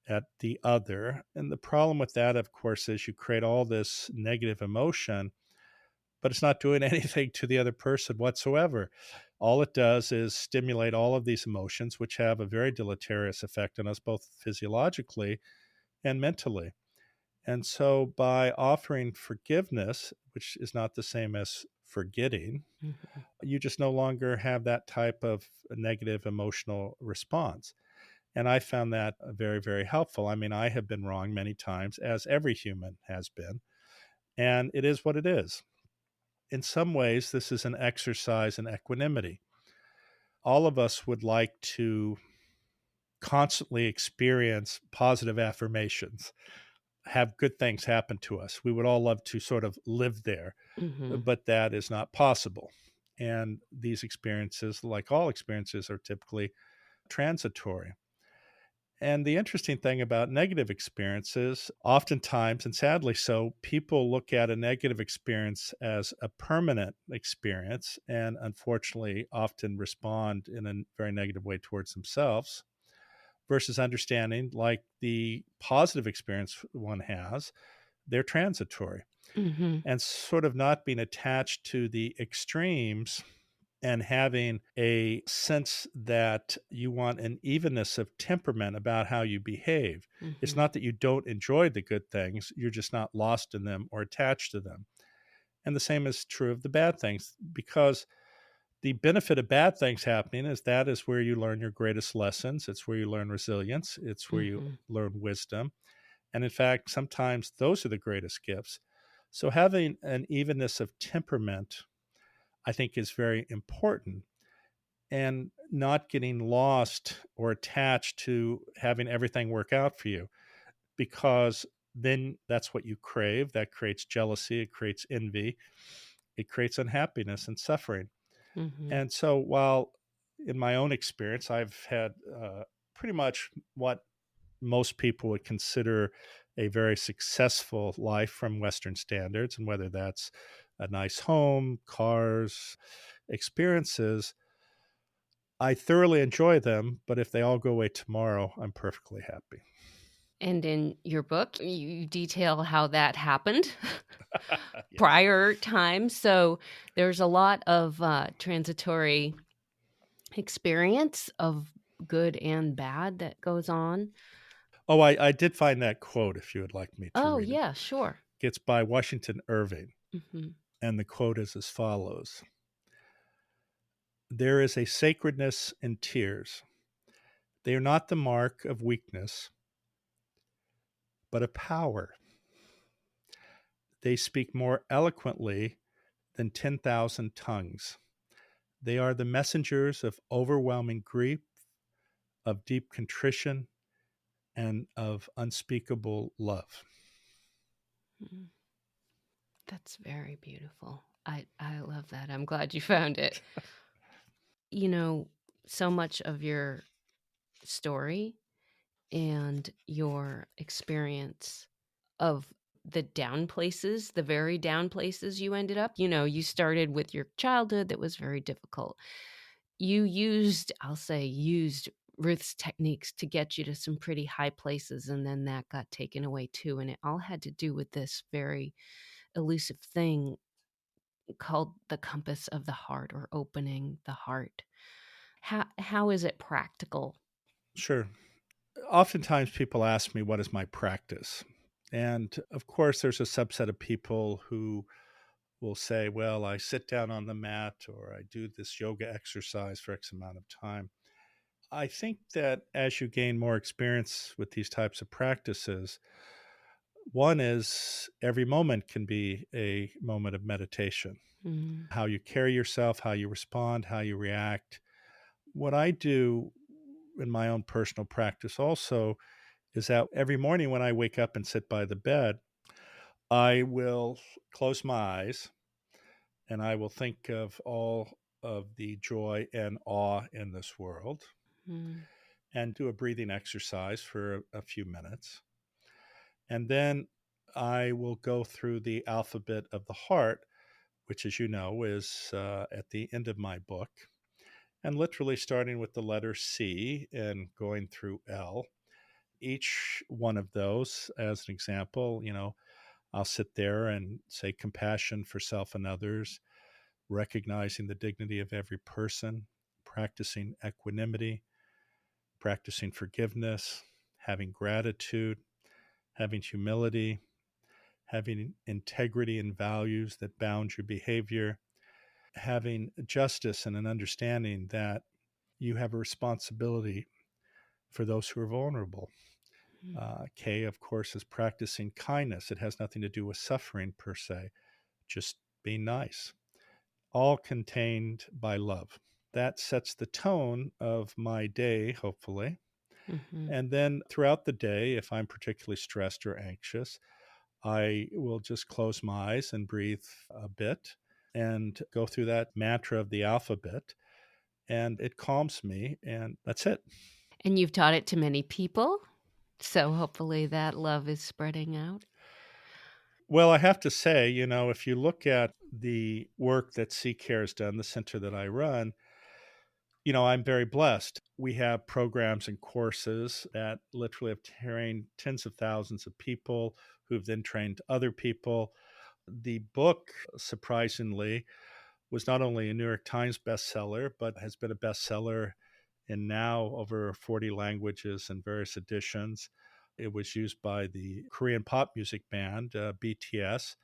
at the other. And the problem with that, of course, is you create all this negative emotion, but it's not doing anything to the other person whatsoever. All it does is stimulate all of these emotions, which have a very deleterious effect on us, both physiologically and mentally. And so, by offering forgiveness, which is not the same as forgetting, Mm-hmm. you just no longer have that type of negative emotional response. And I found that very, very helpful. I mean, I have been wrong many times, as every human has been, and it is what it is. In some ways, this is an exercise in equanimity. All of us would like to constantly experience positive affirmations, have good things happen to us. We would all love to sort of live there, Mm-hmm. but that is not possible. And these experiences, like all experiences, are typically transitory. And the interesting thing about negative experiences, oftentimes, and sadly so, people look at a negative experience as a permanent experience and unfortunately often respond in a very negative way towards themselves versus understanding, like the positive experience one has, they're transitory Mm-hmm. and sort of not being attached to the extremes and having a sense that you want an evenness of temperament about how you behave. It's Mm-hmm. not that you don't enjoy the good things, you're just not lost in them or attached to them. And the same is true of the bad things, because the benefit of bad things happening is that is where you learn your greatest lessons. It's where you learn resilience. It's where you Mm-hmm. learn wisdom. And in fact, sometimes those are the greatest gifts. So having an evenness of temperament, I think, is very important, and not getting lost or attached to having everything work out for you, because then that's what you crave. That creates jealousy, it creates envy, it creates unhappiness and suffering. Mm-hmm. And so, while in my own experience, I've had pretty much what most people would consider a very successful life from Western standards, and whether that's a nice home, cars, experiences, I thoroughly enjoy them, but if they all go away tomorrow, I'm perfectly happy. And in your book, you detail how that happened Yes. prior times. So there's a lot of transitory experience of good and bad that goes on. Oh, I did find that quote if you would like me to Oh, read it. yeah, sure. It's by Washington Irving, Mm-hmm. and the quote is as follows: There is a sacredness in tears. They are not the mark of weakness, but of power. They speak more eloquently than 10,000 tongues. They are the messengers of overwhelming grief, of deep contrition, and of unspeakable love. Mm-hmm. That's very beautiful. I love that. I'm glad you found it. You know, so much of your story and your experience of the down places, the very down places you ended up. You started with your childhood that was very difficult. You used, I'll say, used Ruth's techniques to get you to some pretty high places, and then that got taken away too. And it all had to do with this very elusive thing called the compass of the heart, or opening the heart. How is it practical? Sure. Oftentimes people ask me, what is my practice? And of course, there's a subset of people who will say, well, I sit down on the mat or I do this yoga exercise for X amount of time. I think that as you gain more experience with these types of practices, one is every moment can be a moment of meditation. Mm. How you carry yourself, how you respond, how you react. What I do in my own personal practice also is that every morning when I wake up and sit by the bed, I will close my eyes and I will think of all of the joy and awe in this world Mm. and do a breathing exercise for a few minutes. And then I will go through the alphabet of the heart, which, as you know, is at the end of my book, and literally starting with the letter C and going through L. Each one of those, as an example, I'll sit there and say compassion for self and others, recognizing the dignity of every person, practicing equanimity, practicing forgiveness, having gratitude, having humility, having integrity and values that bound your behavior, having justice and an understanding that you have a responsibility for those who are vulnerable. Mm. K, of course, is practicing kindness. It has nothing to do with suffering per se, just being nice, all contained by love. That sets the tone of my day, hopefully. Mhm. And then throughout the day, if I'm particularly stressed or anxious, I will just close my eyes and breathe a bit and go through that mantra of the alphabet. And it calms me, and that's it. And you've taught it to many people, so hopefully that love is spreading out. Well, I have to say, if you look at the work that CCARE has done, the center that I run, I'm very blessed. We have programs and courses that literally have trained tens of thousands of people who've then trained other people. The book, surprisingly, was not only a New York Times bestseller, but has been a bestseller in now over 40 languages and various editions. It was used by the Korean pop music band BTS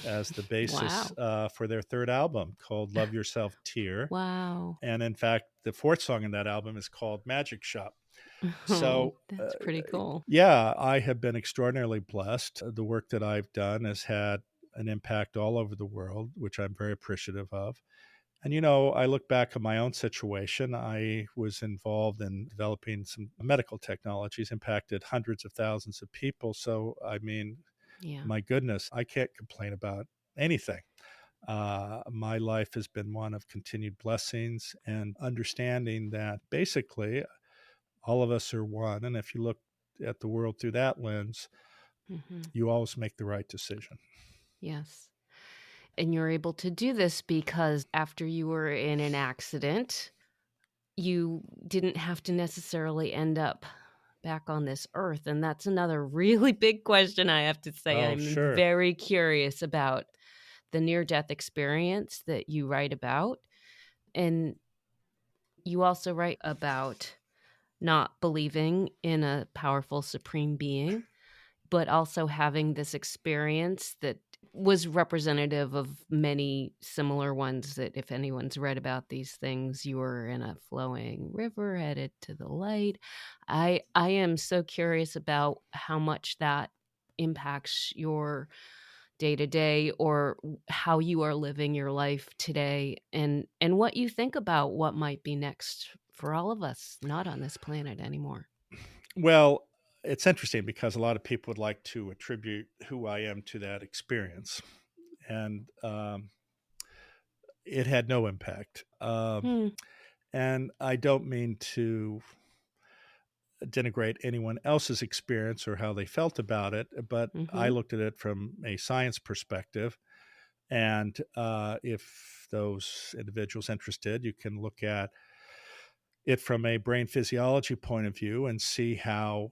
as the basis Wow. for their third album called Love Yourself Tear. Wow. And in fact, the fourth song in that album is called Magic Shop. Oh, So, that's pretty cool. yeah, I have been extraordinarily blessed. The work that I've done has had an impact all over the world, which I'm very appreciative of. And, I look back at my own situation. I was involved in developing some medical technologies, impacted hundreds of thousands of people. So, I mean, Yeah. my goodness, I can't complain about anything. My life has been one of continued blessings and understanding that basically all of us are one. And if you look at the world through that lens, Mhm. you always make the right decision. Yes. And you're able to do this because after you were in an accident, you didn't have to necessarily end up back on this earth. And that's another really big question, I have to say. Oh, I'm sure. very curious about the near-death experience that you write about. And you also write about not believing in a powerful supreme being, but also having this experience that was representative of many similar ones that if anyone's read about these things, you were in a flowing river headed to the light. I am so curious about how much that impacts your day to day or how you are living your life today and what you think about what might be next for all of us not on this planet anymore. Well, it's interesting because a lot of people would like to attribute who I am to that experience. And it had no impact. Hmm. And I don't mean to denigrate anyone else's experience or how they felt about it, but I Mm-hmm. looked at it from a science perspective. And if those individuals interested, you can look at it from a brain physiology point of view and see how,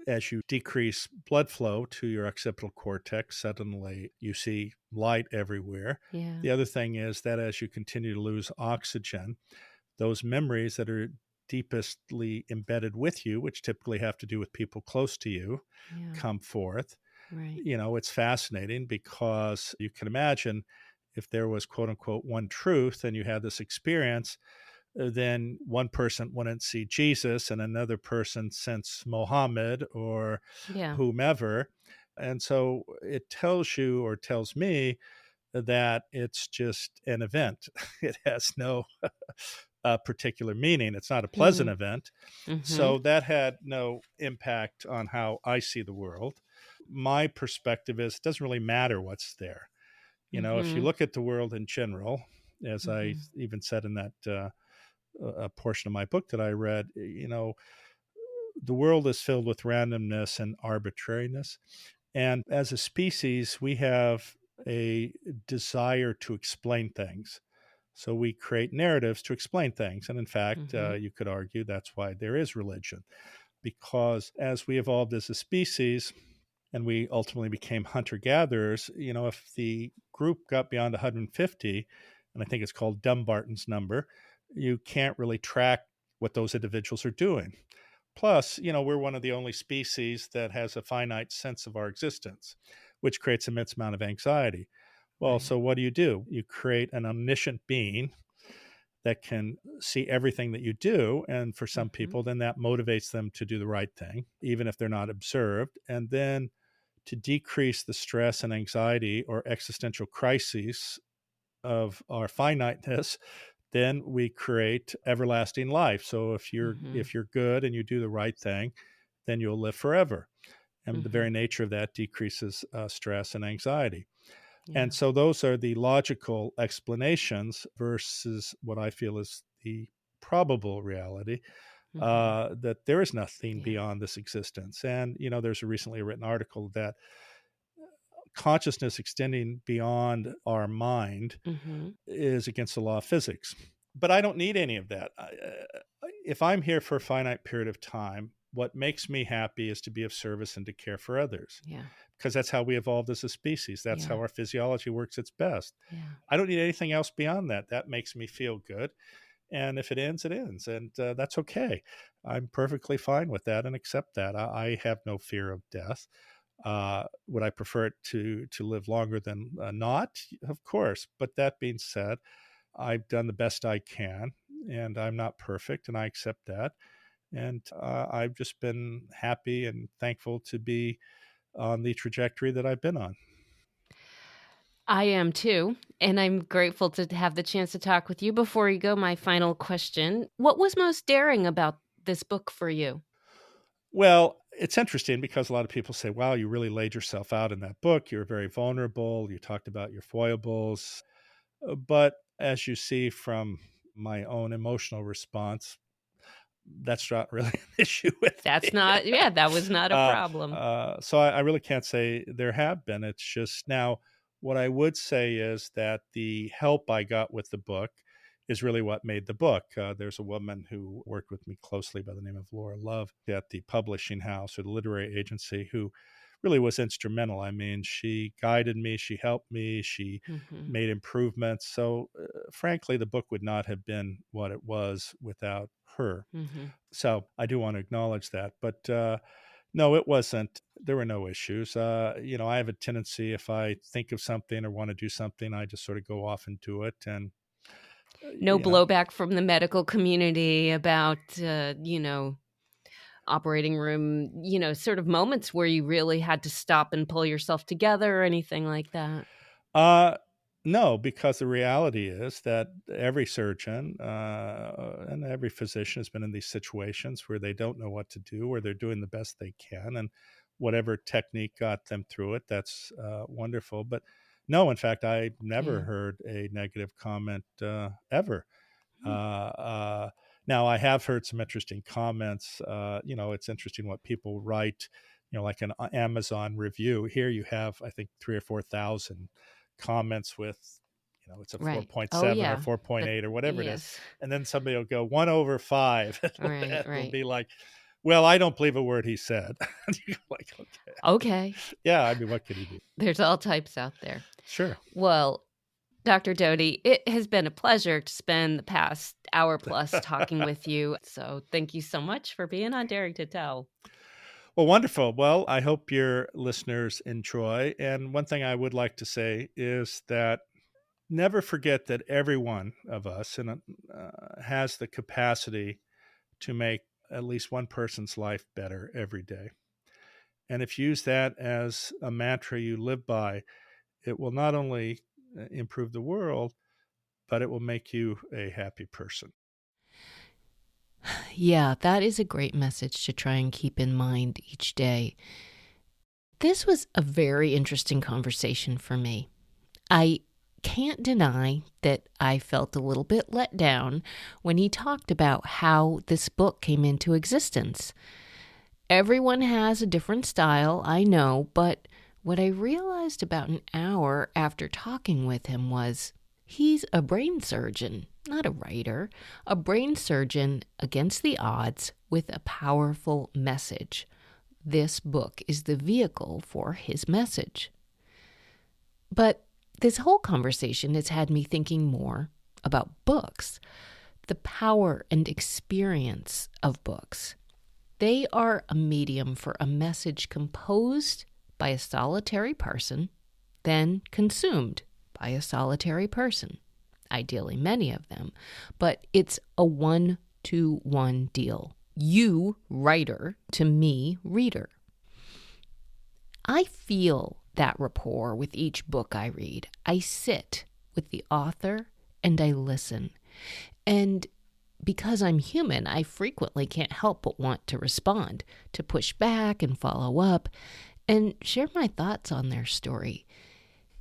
as you decrease blood flow to your occipital cortex, suddenly you see light everywhere. Yeah. The other thing is that as you continue to lose oxygen, those memories that are deepestly embedded with you, which typically have to do with people close to you, Yeah. come forth. Right. It's fascinating because you can imagine if there was quote unquote one truth and you had this experience, then one person wouldn't see Jesus and another person sense Mohammed or Yeah. whomever. And so it tells you or tells me that it's just an event. It has no particular meaning. It's not a pleasant Hmm. event. Mm-hmm. So that had no impact on how I see the world. My perspective is it doesn't really matter what's there. If you Mm-hmm. look at the world in general, as I Mm-hmm. even said in that a portion of my book that I read, the world is filled with randomness and arbitrariness. And as a species, we have a desire to explain things. So we create narratives to explain things. And in fact, Mm-hmm. you could argue that's why there is religion, because as we evolved as a species and we ultimately became hunter gatherers, if the group got beyond 150, and I think it's called Dumbarton's number, you can't really track what those individuals are doing. Plus, we're one of the only species that has a finite sense of our existence, which creates immense amount of anxiety. Well, Right. so what do? You create an omniscient being that can see everything that you do. And for some Mm-hmm. people, then that motivates them to do the right thing, even if they're not observed. And then to decrease the stress and anxiety or existential crises of our finiteness, then we create everlasting life. So if you're Mm-hmm. if you're good and you do the right thing, then you'll live forever. And the Mm-hmm. very nature of that decreases stress and anxiety. Yeah. And so those are the logical explanations versus what I feel is the probable reality, Mm-hmm. that there is nothing Yeah. beyond this existence. And, there's a recently written article that consciousness extending beyond our mind Mm-hmm. is against the law of physics. But I don't need any of that. If I'm here for a finite period of time, what makes me happy is to be of service and to care for others, Yeah. because that's how we evolved as a species. That's Yeah. how our physiology works its best. Yeah. I don't need anything else beyond that. That makes me feel good. And if it ends, it ends. And that's okay. I'm perfectly fine with that and accept that. I have no fear of death. Would I prefer it to live longer than not? Of course. But that being said, I've done the best I can, and I'm not perfect, and I accept that. And I've just been happy and thankful to be on the trajectory that I've been on. I am too. And I'm grateful to have the chance to talk with you. Before you go, my final question. What was most daring about this book for you? Well, it's interesting because a lot of people say, wow, you really laid yourself out in that book. You're very vulnerable. You talked about your foibles. But as you see from my own emotional response, that's not really an issue with That's me. not, yeah, that was not a problem. So I really can't say there have been. It's just now what I would say is that the help I got with the book is really what made the book. There's a woman who worked with me closely by the name of Laura Love at the publishing house or the literary agency who really was instrumental. I mean, she guided me, she helped me, she Mm-hmm. made improvements. So, frankly, the book would not have been what it was without her. Mm-hmm. So I do want to acknowledge that. But no, it wasn't. There were no issues. I have a tendency if I think of something or want to do something, I just sort of go off and do it. And, No blowback from the medical community about, operating room, sort of moments where you really had to stop and pull yourself together or anything like that. Uh, no, because the reality is that every surgeon and every physician has been in these situations where they don't know what to do, where they're doing the best they can, and whatever technique got them through it, that's wonderful. But no, in fact, I never Yeah. heard a negative comment ever. Uh, Hmm. uh, Now, I have heard some interesting comments. It's interesting what people write. Like an Amazon review. Here you have, I think, 3 or 4 thousand comments with, it's a Right. Oh, 4.7 or yeah. The 4.8 or whatever it is, yes. and then somebody will go 1/5. Right, It'll right. be like, well, I don't believe a word he said. And you're like, okay, Okay. yeah. I mean, what could he do? There's all types out there. Sure. Well, Dr. Doty, it has been a pleasure to spend the past hour plus talking with you. So thank you so much for being on Daring to Tell. Well, wonderful. Well, I hope your listeners enjoy. And one thing I would like to say is that never forget that every one of us has the capacity to make at least one person's life better every day. And if you use that as a mantra you live by, it will not only improve the world, but it will make you a happy person. Yeah, that is a great message to try and keep in mind each day. This was a very interesting conversation for me. I can't deny that I felt a little bit let down when he talked about how this book came into existence. Everyone has a different style, I know, but what I realized about an hour after talking with him was he's a brain surgeon, not a writer, a brain surgeon against the odds with a powerful message. This book is the vehicle for his message. But this whole conversation has had me thinking more about books, the power and experience of books. They are a medium for a message composed by a solitary person, then consumed by a solitary person, ideally many of them, but it's a 1-to-1 deal. You, writer, to me, reader. I feel that rapport with each book I read. I sit with the author and I listen. And because I'm human, I frequently can't help but want to respond, to push back and follow up, and share my thoughts on their story.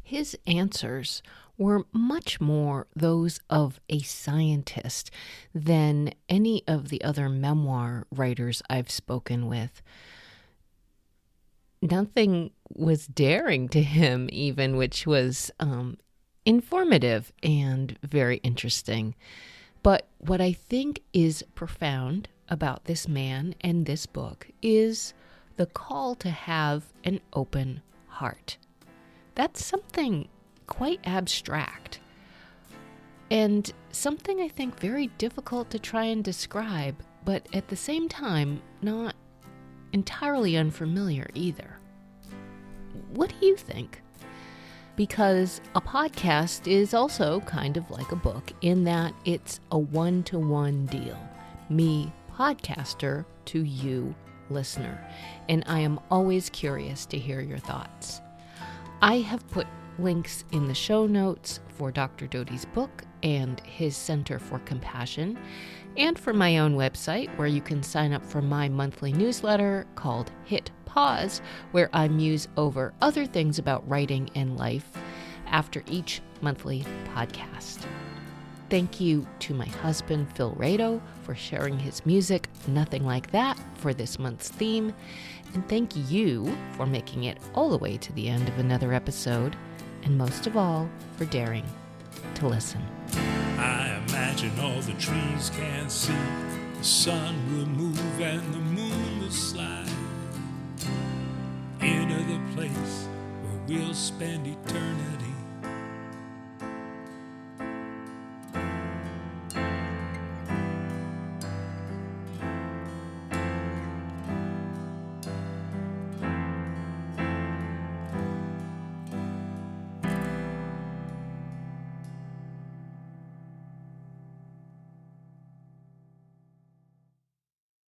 His answers were much more those of a scientist than any of the other memoir writers I've spoken with. Nothing was daring to him even, which was informative and very interesting. But what I think is profound about this man and this book is the call to have an open heart. That's something quite abstract and something I think very difficult to try and describe, but at the same time, not entirely unfamiliar either. What do you think? Because a podcast is also kind of like a book in that it's a 1-to-1 deal. Me, podcaster, to you, listener. And I am always curious to hear your thoughts. I have put links in the show notes for Dr. Doty's book and his Center for Compassion, and for my own website where you can sign up for my monthly newsletter called Hit Pause, where I muse over other things about writing and life after each monthly podcast. Thank you to my husband, Phil Rado, for sharing his music, Nothing Like That, for this month's theme. And thank you for making it all the way to the end of another episode. And most of all, for daring to listen. I imagine all the trees can see. The sun will move and the moon will slide into the place where we'll spend eternity.